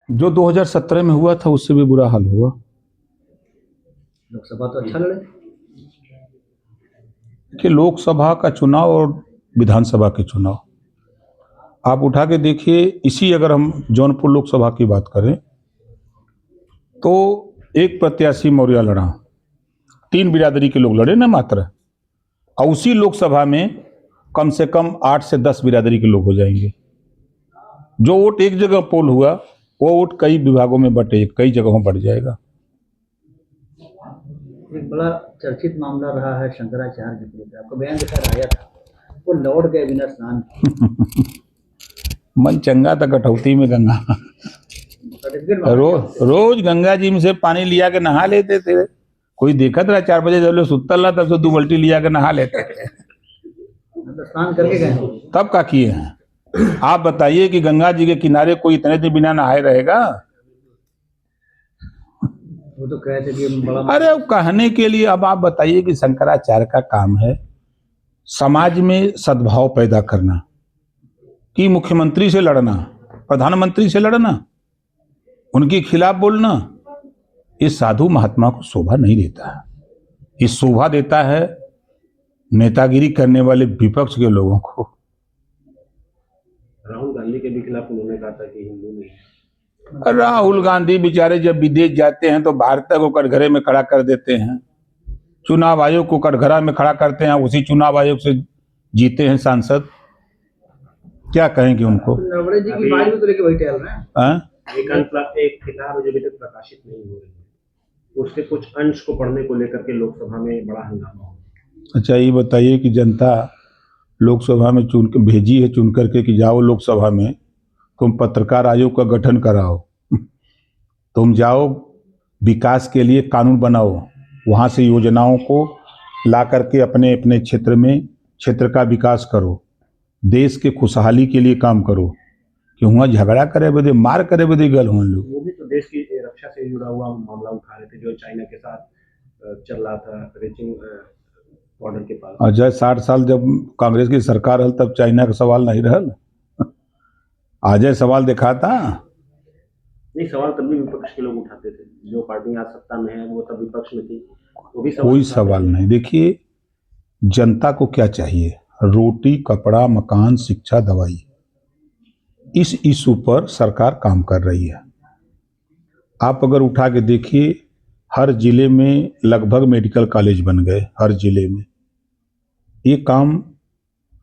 जो 2017 में हुआ था उससे भी बुरा हाल हुआ। लोकसभा तो अच्छा लड़े कि लोकसभा का चुनाव और विधानसभा के चुनाव आप उठा के देखिए। इसी अगर हम जौनपुर लोकसभा की बात करें तो एक प्रत्याशी मौर्य लड़ा, 3 बिरादरी के लोग लड़े ना मात्र, और उसी लोकसभा में कम से कम 8 से 10 बिरादरी के लोग हो जाएंगे। जो वोट एक जगह पोल हुआ वो वोट कई विभागों में बटे, कई जगहों बढ़ जाएगा। एक बड़ा चर्चित मामला रहा है शंकराचार्य के विरुद्ध, आपका बयान जैसा आया था, वो लौट गए बिना स्नान मन चंगा था कटौती में गंगा। रोज गंगा जी में से पानी लिया के नहा लेते थे। कोई देखा था 4 बजे जब लोग सुतल रहा तब से 2 बाल्टी लिया के नहा लेते थे। स्नान करके गए तब का किए हैं। आप बताइए कि गंगा जी के किनारे कोई इतने दिन बिना नहाए रहेगा? वो तो कहे थे कि बड़ा अरे अब कहने के लिए, अब आप बताइए कि शंकराचार्य का काम है समाज में सद्भाव पैदा करना, कि मुख्यमंत्री से लड़ना, प्रधानमंत्री से लड़ना, उनके खिलाफ बोलना, ये साधु महात्मा को शोभा नहीं देता है। ये शोभा देता है नेतागिरी करने वाले विपक्ष के लोगों को। राहुल गांधी के भी खिलाफ उन्होंने कहा था कि हिंदू नहीं। राहुल गांधी बेचारे जब विदेश जाते हैं तो भारत को कटघरे में खड़ा कर देते हैं, चुनाव आयोग को कटघरा में खड़ा करते हैं, उसी चुनाव आयोग से जीते हैं सांसद। क्या कहेंगे उनको? नवड़े जी की बात भी तो लेके बैठे हैं। एक किताब जो अभी तक प्रकाशित नहीं हो रही है, उसके कुछ अंश को पढ़ने को लेकर के लोकसभा में बड़ा हंगामा हो। अच्छा ये बताइए कि जनता लोकसभा में चुन के भेजी है, चुन करके कि जाओ लोकसभा में तुम पत्रकार आयोग का गठन कराओ, तुम जाओ विकास के लिए कानून बनाओ, वहां से योजनाओं को ला करके अपने अपने क्षेत्र में क्षेत्र का विकास करो, देश के खुशहाली के लिए काम करो, कि वहाँ झगड़ा करे बदे, मार करे बदे गल हो लोग। वो भी तो देश की रक्षा से जुड़ा हुआ मामला उठा रहे थे जो चाइना के साथ चल रहा था, रीचिंग बॉर्डर के पास। अच्छा 60 साल जब कांग्रेस की सरकार हल तब चाइना का सवाल नहीं रहल, आज सवाल दिखाता। नहीं, सवाल तब भी विपक्ष के लोग उठाते थे, जो पार्टी आज सत्ता में है वो तब विपक्ष में थी, वो भी कोई सवाल नहीं। देखिए जनता को क्या चाहिए, रोटी कपड़ा मकान शिक्षा दवाई, इस इशू पर सरकार काम कर रही है। आप अगर उठा के देखिए हर जिले में लगभग मेडिकल कॉलेज बन गए, हर जिले में। ये काम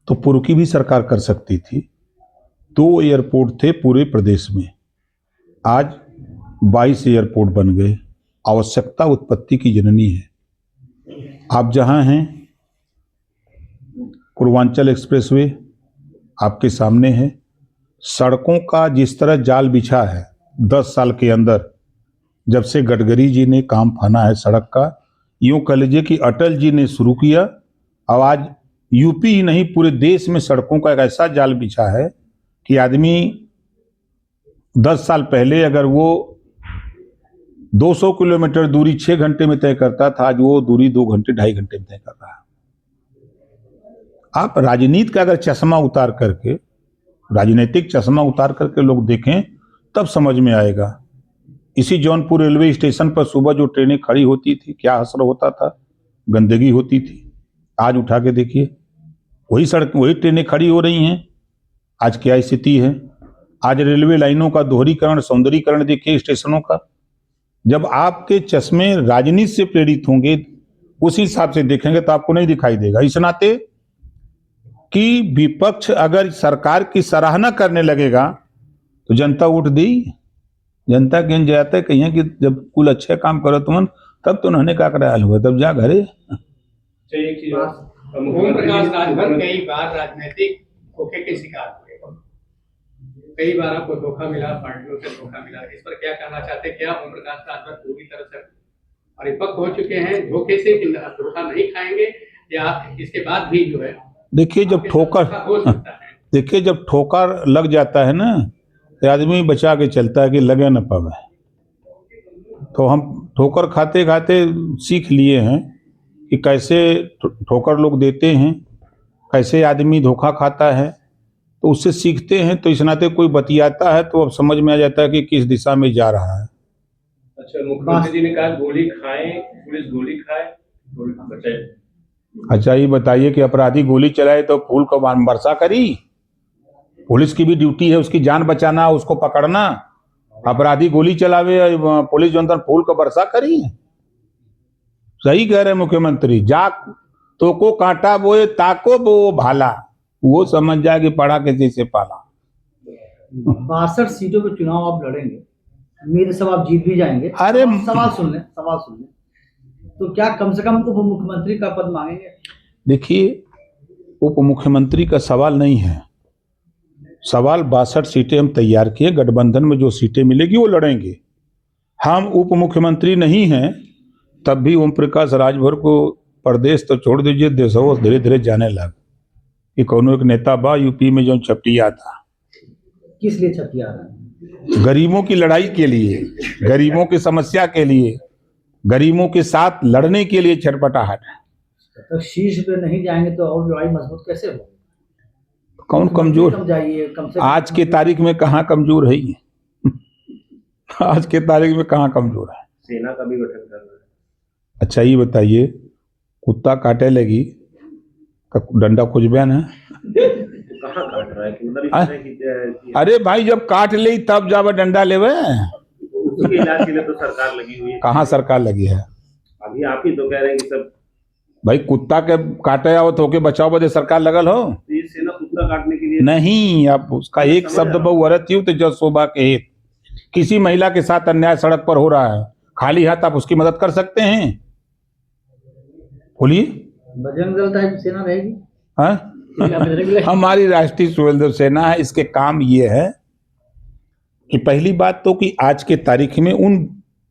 तो पूर्व की भी सरकार कर सकती थी। 2 एयरपोर्ट थे पूरे प्रदेश में, आज 22 एयरपोर्ट बन गए। आवश्यकता उत्पत्ति की जननी है। आप जहां हैं पूर्वांचल एक्सप्रेसवे आपके सामने है, सड़कों का जिस तरह जाल बिछा है 10 साल के अंदर, जब से गडकरी जी ने काम फाना है सड़क का, यूं कह लीजिए कि अटल जी ने शुरू किया, अब आज यूपी ही नहीं पूरे देश में सड़कों का एक ऐसा जाल बिछा है कि आदमी 10 साल पहले अगर वो 200 किलोमीटर दूरी 6 घंटे में तय करता था, आज वो दूरी 2 घंटे 2.5 घंटे में तय कर रहा है। आप राजनीति का अगर चश्मा उतार करके, राजनीतिक चश्मा उतार करके लोग देखें तब समझ में आएगा। इसी जौनपुर रेलवे स्टेशन पर सुबह जो ट्रेनें खड़ी होती थी क्या असर होता था, गंदगी होती थी। आज उठा के देखिए वही सड़क वही ट्रेनें खड़ी हो रही हैं, आज क्या स्थिति है। आज रेलवे लाइनों का दोहरीकरण सौंदर्यीकरण देखिए स्टेशनों का। जब आपके चश्मे राजनीति से प्रेरित होंगे उस हिसाब से देखेंगे तो आपको नहीं दिखाई देगा। इस नाते कि विपक्ष अगर सरकार की सराहना करने लगेगा तो जनता वोट दी। जनता के जाता है कहीं कि जब कुल अच्छे काम करो तुम, तब तो उन्होंने क्या कराया हुआ, तब जा घरे। एक चीज ओम प्रकाश राजभर कई बार राजनीतिक धोखे के शिकार हुए, कई बार आपको धोखा मिला, पार्टियों से धोखा मिला, इस पर क्या कहना चाहते हैं? क्या ओम प्रकाश राजभर पूरी तरह से परिपक्व हो चुके हैं धोखे से, कि धोखा नहीं खाएंगे, या इसके बाद भी जो है? देखिए जब ठोकर लग जाता है ना तो आदमी बचा के चलता है कि लगे न पावे। तो हम ठोकर खाते खाते सीख लिए हैं कि कैसे ठोकर लोग देते हैं, कैसे आदमी धोखा खाता है। तो उससे सीखते हैं, तो इस नाते कोई बतियाता है तो अब समझ में आ जाता है कि किस दिशा में जा रहा है। अच्छा, मुख्यमंत्री जी ने कहा गोली खाए, पुलिस गोली खाए, गोली बचाए। अच्छा ये बताइए कि अपराधी गोली चलाए तो फूल को वर्षा करी? पुलिस की भी ड्यूटी है उसकी जान बचाना, उसको पकड़ना। अपराधी गोली चलावे, पुलिस जो अंदर फूल को वर्षा करी? सही कह रहे मुख्यमंत्री, जा तो को कांटा बोए ताको वो भाला, वो समझ जाए कि पढ़ा किसी से पाला। 62 सीटों पे चुनाव आप लड़ेंगे, मेरे सब आप जीत भी जाएंगे। अरे सवाल सुन लें, तो क्या कम से कम उप मुख्यमंत्री का पद मांगेंगे? देखिए, उप मुख्यमंत्री का सवाल नहीं है, सवाल 62 सीटें हम तैयार किए, गठबंधन में जो सीटें मिलेगी वो लड़ेंगे। हम उप मुख्यमंत्री नहीं हैं, तब भी ओम प्रकाश राजभर को प्रदेश तो छोड़ दीजिए, देशों धीरे धीरे जाने लग कि कोनो एक नेता बा यूपी में जो छपटिया था। किस लिए छपटिया रहा है? गरीबों की लड़ाई के लिए, गरीबों की समस्या के लिए, गरीबों के साथ लड़ने के लिए छटपटाहट है। तो शीर्ष पे नहीं जाएंगे तो और लड़ाई मजबूत कैसे होगी? कौन कमजोर? जाइए कम से कम। आज के तारीख में कहाँ कमजोर है ये? आज के तारीख में कहाँ कमजोर है? सेना का भी गठन कर रहा है। अच्छा ये बताइए, कुत्ता काटे लगी डंडा कुछ बयान है? कहाँ काट रहा है कि मतलब इस तरह की अरे भाई जब काट ले तब जावे डंडा लेवे। उसके इलाज के लिए तो सरकार लगी हुई है। कहाँ सरकार लगी है? अभी आप ही तो कह रहे हैं कि सब भाई कुत्ता के काटे आओ तो के बचाओ बदे सरकार लगल हो? तो ये सेना कुत्ता काटने के लिए नहीं, आप उसका एक शब्द बहु अरत यू तो जब शोभा के हित। किसी महिला के साथ अन्याय सड़क पर हो रहा है, खाली हाथ आप उसकी मदद कर सकते हैं? बोलिए। बजरंग दल टाइप सेना रहेगी? हाँ, हमारी राष्ट्रीय स्वयं सेना है। इसके काम ये है कि पहली बात तो कि आज के तारीख में उन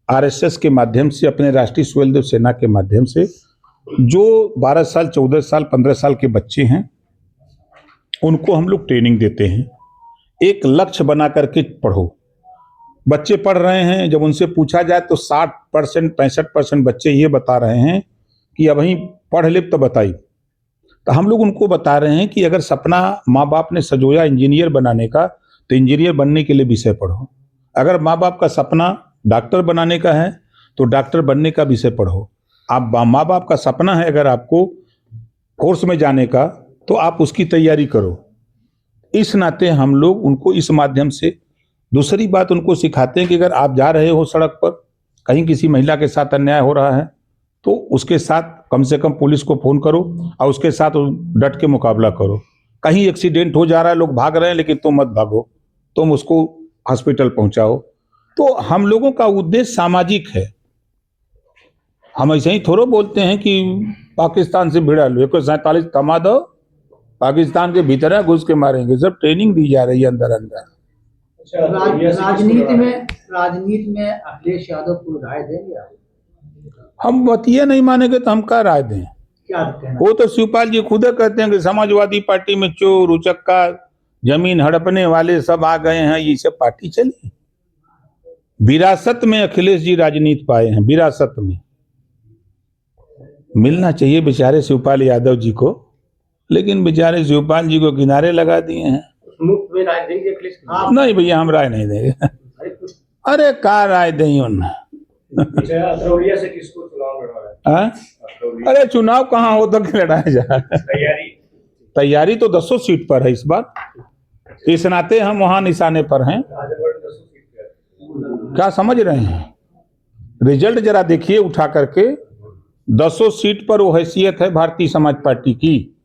आरएसएस के माध्यम से, अपने राष्ट्रीय स्वयं सेना के माध्यम से जो 12 साल 14 साल 15 साल के बच्चे हैं उनको हम लोग ट्रेनिंग देते हैं। एक लक्ष्य बना करके पढ़ो। बच्चे पढ़ रहे हैं, जब उनसे पूछा जाए तो 60% 65% बच्चे ये बता रहे हैं कि अब ही पढ़ ले तो बताइए। तो हम लोग उनको बता रहे हैं कि अगर सपना माँ बाप ने सजोया इंजीनियर बनाने का तो इंजीनियर बनने के लिए विषय पढ़ो। अगर माँ बाप का सपना डॉक्टर बनाने का है तो डॉक्टर बनने का विषय पढ़ो। आप माँ बाप का सपना है अगर आपको फोर्स में जाने का तो आप उसकी तैयारी करो। इस नाते हम लोग उनको इस माध्यम से, दूसरी बात उनको सिखाते हैं कि अगर आप जा रहे हो सड़क पर, कहीं किसी महिला के साथ अन्याय हो रहा है तो उसके साथ कम से कम पुलिस को फोन करो और उसके साथ डट के मुकाबला करो। कहीं एक्सीडेंट हो जा रहा है, लोग भाग रहे हैं, लेकिन तुम मत भागो, तुम उसको हॉस्पिटल पहुंचाओ। तो हम लोगों का उद्देश्य सामाजिक है। हम ऐसे ही थोड़ा बोलते हैं कि पाकिस्तान से भिड़ा लो, 147 थमा दो, पाकिस्तान के भीतर घुस के मारेंगे। सब ट्रेनिंग दी जा रही है अंदर अंदर। राजनीति में अखिलेश यादव को राय देंगे आप? हम बतिया नहीं मानेंगे तो हम क्या राय दें? क्या कहना? वो तो शिवपाल जी खुद कहते हैं कि समाजवादी पार्टी में चोर उचक्का जमीन हड़पने वाले सब आ गए हैं, ये सब पार्टी चली। विरासत में अखिलेश जी राजनीति पाए हैं, विरासत में। मिलना चाहिए बेचारे शिवपाल यादव जी को, लेकिन बेचारे शिवपाल जी को किनारे लगा दिए हैं। मुफ्त में राय देंगे अखिलेश? नहीं भैया, हम राय नहीं देंगे। अरे क्या राय दें उन्हें? अतरौलिया से किसको चुनाव लड़वा है? अरे चुनाव कहाँ हो तक लड़ाया जा? तैयारी तो 200 सीट पर है इस बार। इस नाते हम वहां निशाने पर हैं। क्या समझ रहे हैं? रिजल्ट जरा देखिए उठा करके। 200 सीट पर वो हैसियत है भारतीय समाज पार्टी की।